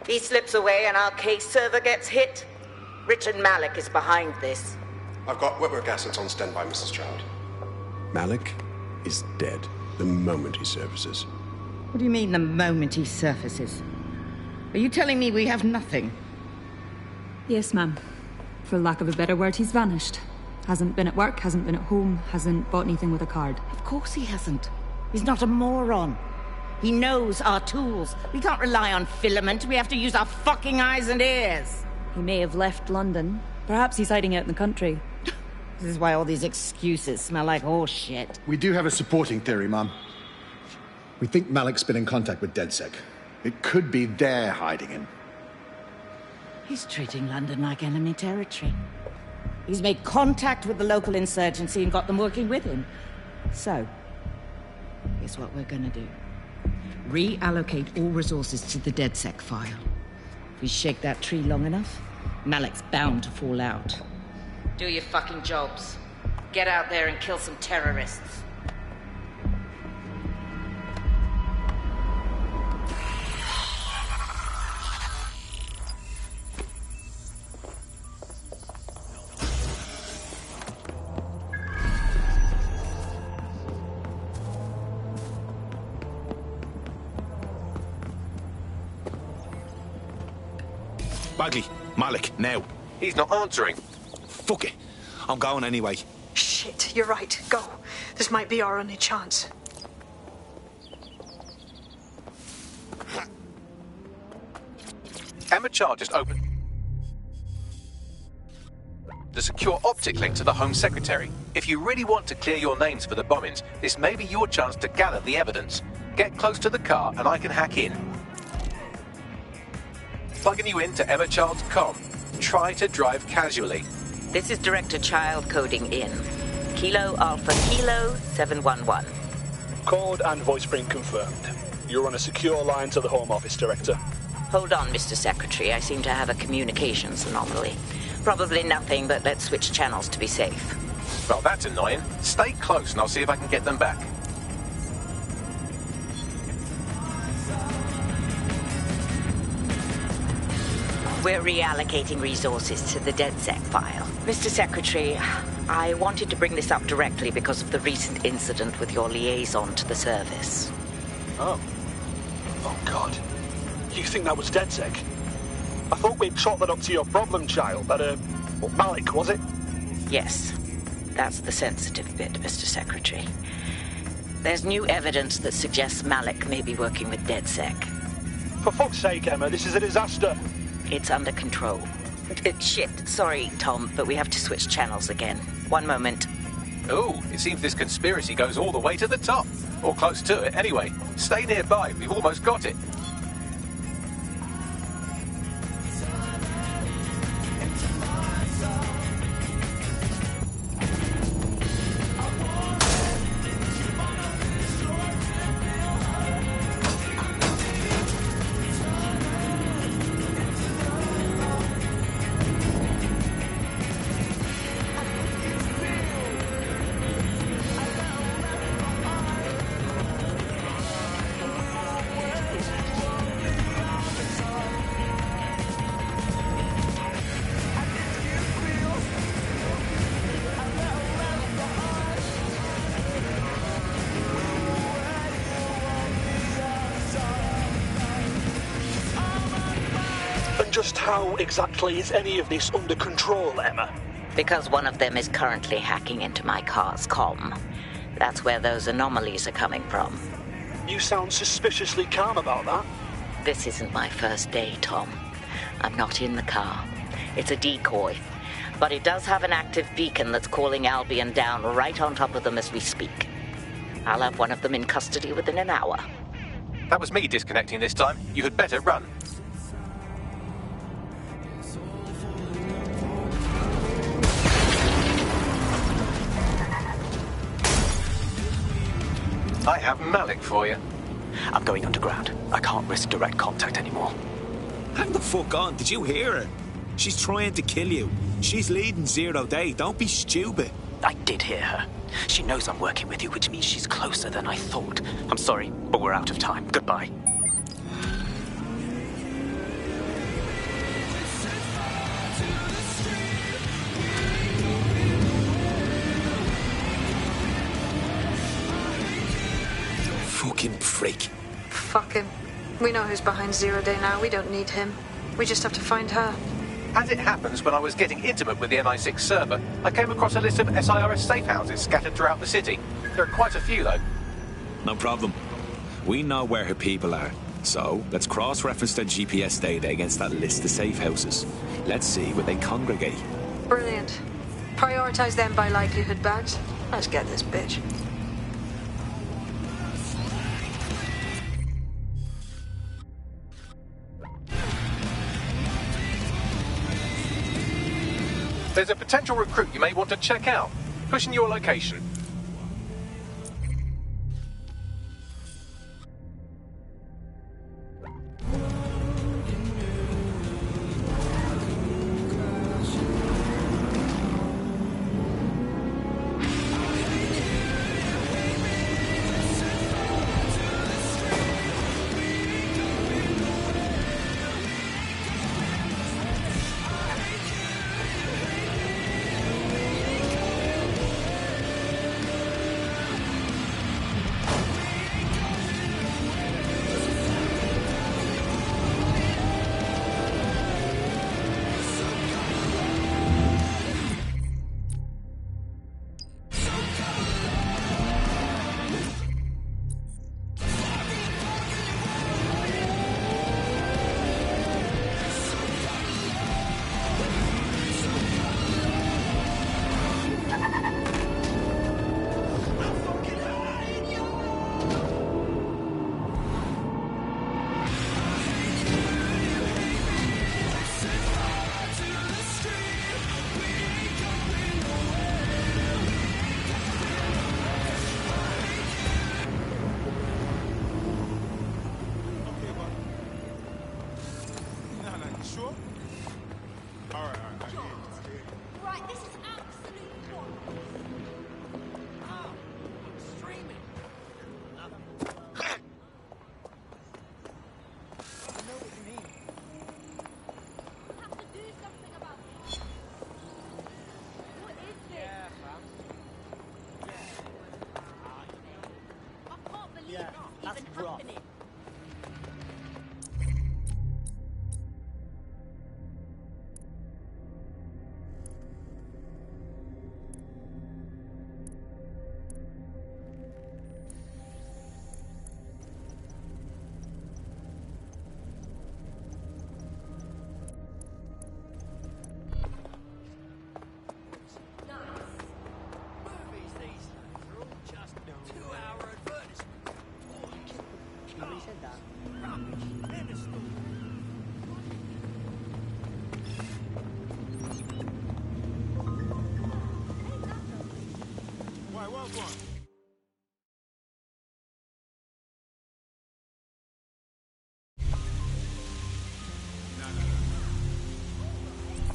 He slips away and our case server gets hit. Richard Malik is behind this. I've got wetwork assets on standby, Mrs. Stroud. Malik is dead the moment he surfaces. What do you mean, the moment he surfaces? Are you telling me we have nothing? Yes, ma'am. For lack of a better word, he's vanished. Hasn't been at work, hasn't been at home, hasn't bought anything with a card. Of course he hasn't. He's not a moron. He knows our tools. We can't rely on filament. We have to use our fucking eyes and ears. He may have left London. Perhaps he's hiding out in the country. This is why all these excuses smell like horse shit. We do have a supporting theory, Mum. We think Malik's been in contact with DedSec. It could be they're hiding him. He's treating London like enemy territory. He's made contact with the local insurgency and got them working with him. So, here's what we're gonna do. Reallocate all resources to the DedSec file. If we shake that tree long enough, Malik's bound to fall out. Do your fucking jobs. Get out there and kill some terrorists. Bagley, Malik, now. He's not answering. Fuck it. I'm going anyway. Shit, you're right. Go. This might be our only chance. Emma Child just opened the secure optic link to the Home Secretary. If you really want to clear your names for the bombings, this may be your chance to gather the evidence. Get close to the car and I can hack in. Plugging you into Emma Child's comm. Try to drive casually. This is Director Child coding in. Kilo Alpha Kilo 711. Code and voice print confirmed. You're on a secure line to the Home Office, Director. Hold on, Mr. Secretary. I seem to have a communications anomaly. Probably nothing, but let's switch channels to be safe. Well, that's annoying. Stay close and I'll see if I can get them back. We're reallocating resources to the DedSec file. Mr. Secretary, I wanted to bring this up directly because of the recent incident with your liaison to the service. Oh. Oh, God. You think that was DedSec? I thought we'd chalk that up to your problem child, that, Malik, was it? Yes. That's the sensitive bit, Mr. Secretary. There's new evidence that suggests Malik may be working with DedSec. For fuck's sake, Emma, this is a disaster. It's under control. Shit, sorry, Tom, but we have to switch channels again. One moment. Ooh, it seems this conspiracy goes all the way to the top. Or close to it, anyway. Stay nearby, we've almost got it. Just how exactly is any of this under control, Emma? Because one of them is currently hacking into my car's comm. That's where those anomalies are coming from. You sound suspiciously calm about that. This isn't my first day, Tom. I'm not in the car. It's a decoy. But it does have an active beacon that's calling Albion down right on top of them as we speak. I'll have one of them in custody within an hour. That was me disconnecting this time. You had better run. I have Malik for you. I'm going underground. I can't risk direct contact anymore. Hang the fuck on. Did you hear her? She's trying to kill you. She's leading 0 day. Don't be stupid. I did hear her. She knows I'm working with you, which means she's closer than I thought. I'm sorry, but we're out of time. Goodbye. Fucking prick. Fuck him. We know who's behind 0 day now. We don't need him. We just have to find her. As it happens, when I was getting intimate with the MI6 server, I came across a list of SIRS safe houses scattered throughout the city. There are quite a few, though. No problem. We know where her people are. So, let's cross-reference their GPS data against that list of safe houses. Let's see where they congregate. Brilliant. Prioritize them by likelihood bags. Let's get this bitch. There's a potential recruit you may want to check out. Pushing your location.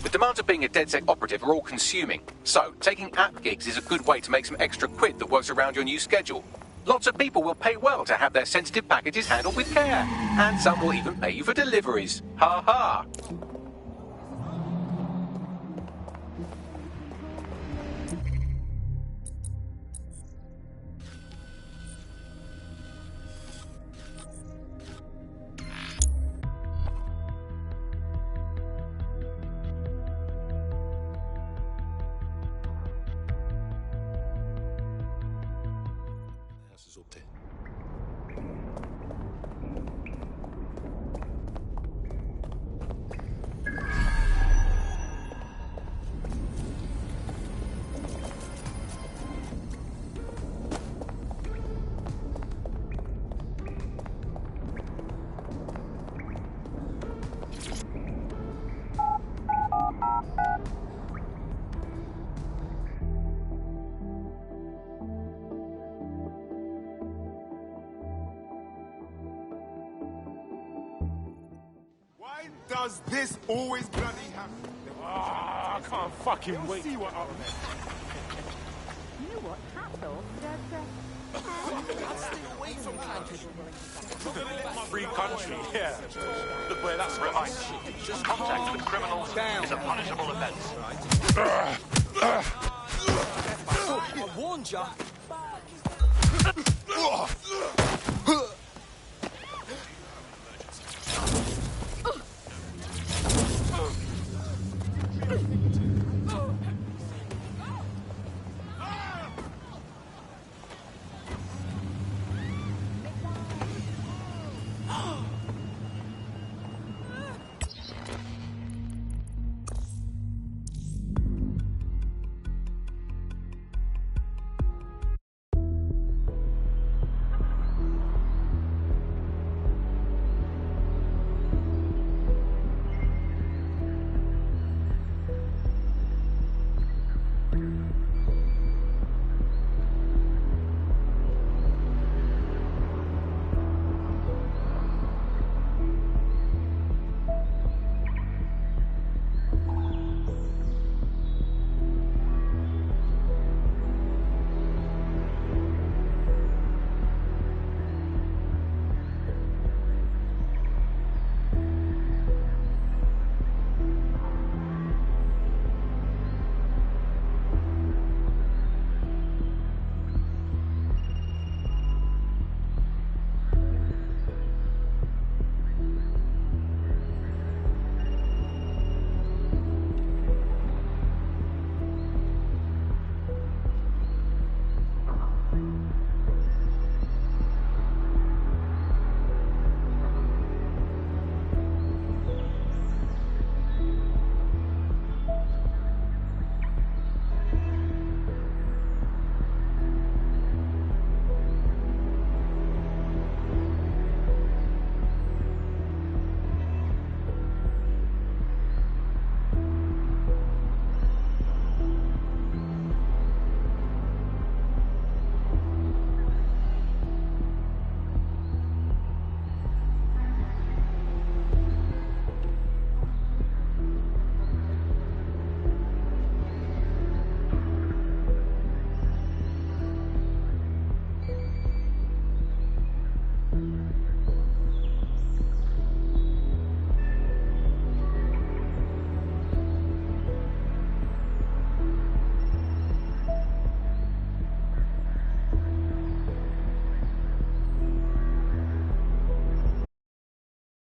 The demands of being a DedSec operative are all-consuming, so taking app gigs is a good way to make some extra quid that works around your new schedule. Lots of people will pay well to have their sensitive packages handled with care, and some will even pay you for deliveries. Ha ha! forces up there. Does this always bloody happen? I can't fucking wait. See what happens. You know what? Hats off, Stay away from free country, yeah. Look where that's right. Just contact with criminals is a punishable offence. I warned ya.